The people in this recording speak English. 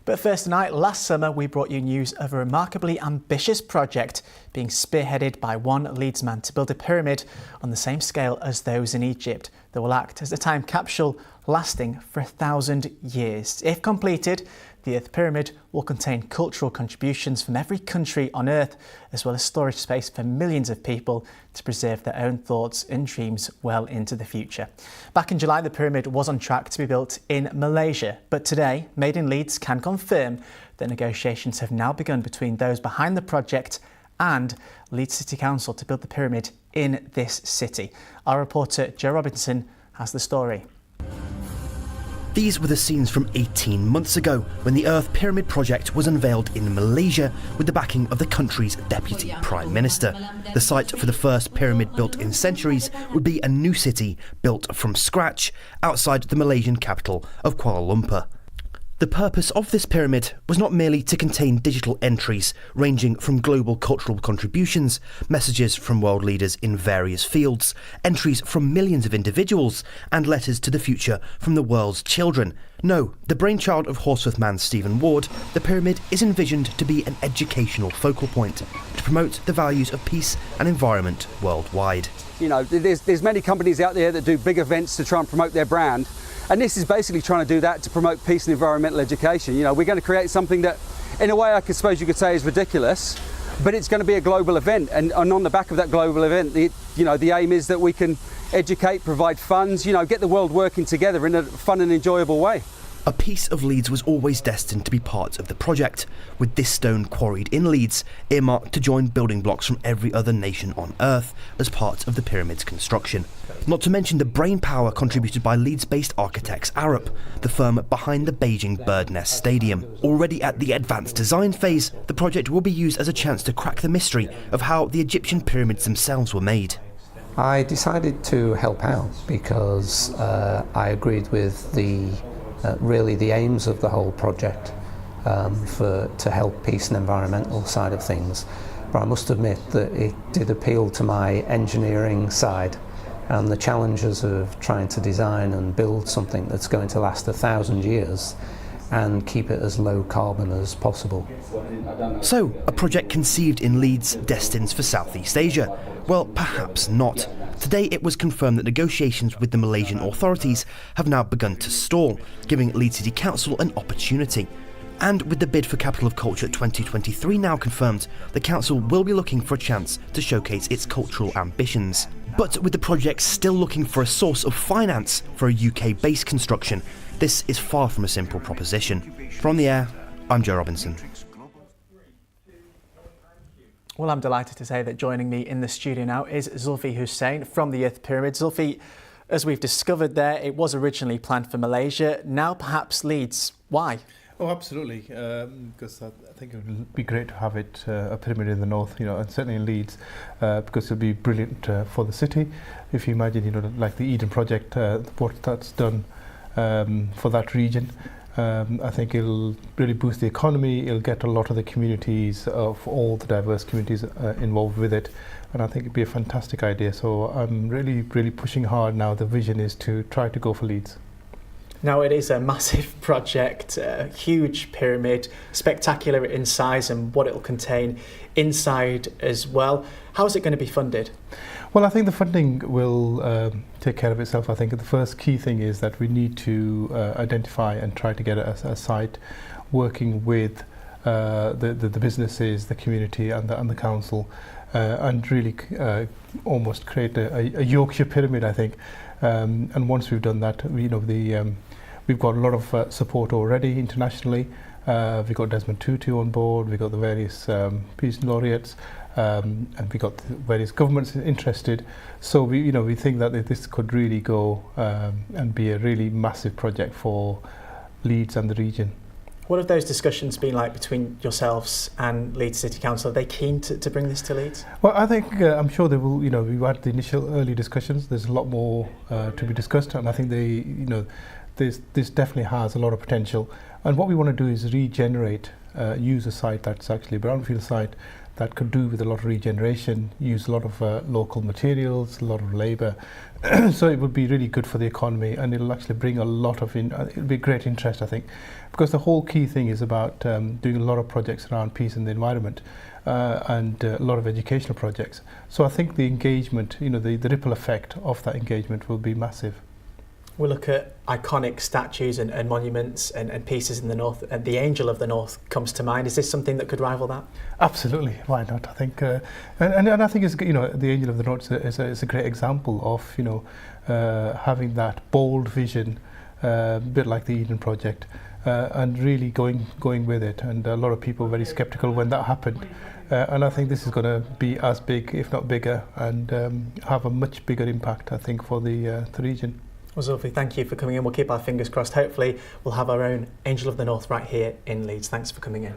But first tonight, last summer we brought you news of a remarkably ambitious project being spearheaded by one Leeds man to build a pyramid on the same scale as those in Egypt that will act as a time capsule lasting for 1,000 years. If completed, the Earth Pyramid will contain cultural contributions from every country on Earth, as well as storage space for millions of people to preserve their own thoughts and dreams well into the future. Back in July, the pyramid was on track to be built in Malaysia, but today, Made in Leeds can confirm that negotiations have now begun between those behind the project and Leeds City Council to build the pyramid in this city. Our reporter Joe Robinson has the story. These were the scenes from 18 months ago when the Earth Pyramid project was unveiled in Malaysia with the backing of the country's Deputy Prime Minister. The site for the first pyramid built in centuries would be a new city built from scratch outside the Malaysian capital of Kuala Lumpur. The purpose of this pyramid was not merely to contain digital entries ranging from global cultural contributions, messages from world leaders in various fields, entries from millions of individuals, and letters to the future from the world's children. No, the brainchild of Horsforth man Stephen Ward, the pyramid is envisioned to be an educational focal point to promote the values of peace and environment worldwide. You know, there's many companies out there that do big events to try and promote their brand. And this is basically trying to do that to promote peace and environmental education. You know, we're going to create something that, in a way, I suppose you could say is ridiculous, but it's going to be a global event. And on the back of that global event, the aim is that we can educate, provide funds, get the world working together in a fun and enjoyable way. A piece of Leeds was always destined to be part of the project, with this stone quarried in Leeds, earmarked to join building blocks from every other nation on Earth as part of the pyramid's construction. Not to mention the brainpower contributed by Leeds-based architects Arup, the firm behind the Beijing Bird Nest Stadium. Already at the advanced design phase, the project will be used as a chance to crack the mystery of how the Egyptian pyramids themselves were made. I decided to help out because I agreed with really the aims of the whole project to help peace and environmental side of things. But I must admit that it did appeal to my engineering side and the challenges of trying to design and build something that's going to last 1,000 years and keep it as low carbon as possible. So, a project conceived in Leeds destined for Southeast Asia? Well, perhaps not. Today it was confirmed that negotiations with the Malaysian authorities have now begun to stall, giving Leeds City Council an opportunity. And with the bid for Capital of Culture 2023 now confirmed, the council will be looking for a chance to showcase its cultural ambitions. But with the project still looking for a source of finance for a UK-based construction, this is far from a simple proposition. From the air, I'm Joe Robinson. Well, I'm delighted to say that joining me in the studio now is Zulfi Hussain from the Earth Pyramid. Zulfi, as we've discovered there, it was originally planned for Malaysia, now perhaps Leeds. Why? Oh, absolutely, because I think it would be great to have it, a pyramid in the north, and certainly in Leeds, because it would be brilliant for the city. If you imagine, like the Eden project, what that's done for that region, I think it'll really boost the economy. It'll get a lot of the communities, of all the diverse communities involved with it, and I think it'd be a fantastic idea. So I'm really pushing hard now. The vision is to try to go for Leeds. Now, it is a massive project, a huge pyramid, spectacular in size and what it'll contain inside as well. How is it going to be funded? Well, I think the funding will take care of itself. I think the first key thing is that we need to identify and try to get a site working with the businesses, the community and the council, and really almost create a Yorkshire pyramid, I think. And once we've done that, we've got a lot of support already internationally. We've got Desmond Tutu on board, we've got the various peace laureates, and we've got various governments interested. So we think that this could really go and be a really massive project for Leeds and the region. What have those discussions been like between yourselves and Leeds City Council? Are they keen to bring this to Leeds? Well, I think I'm sure they will. We've had the initial early discussions. There's a lot more to be discussed, and I think this definitely has a lot of potential. And what we want to do is regenerate, use a site that's actually a brownfield site that could do with a lot of regeneration, use a lot of local materials, a lot of labour. So it would be really good for the economy, and it'll actually bring a lot of it'll be great interest, I think, because the whole key thing is about doing a lot of projects around peace and the environment, and a lot of educational projects. So I think the engagement, the ripple effect of that engagement will be massive. We look at iconic statues and monuments and pieces in the north, and the Angel of the North comes to mind. Is this something that could rival that? Absolutely, why not? I think, and I think it's, the Angel of the North is a great example of having that bold vision, a bit like the Eden Project, and really going with it. And a lot of people were very sceptical when that happened, and I think this is going to be as big, if not bigger, and have a much bigger impact, I think, for the region. Well, Zulfi, thank you for coming in. We'll keep our fingers crossed. Hopefully we'll have our own Angel of the North right here in Leeds. Thanks for coming in.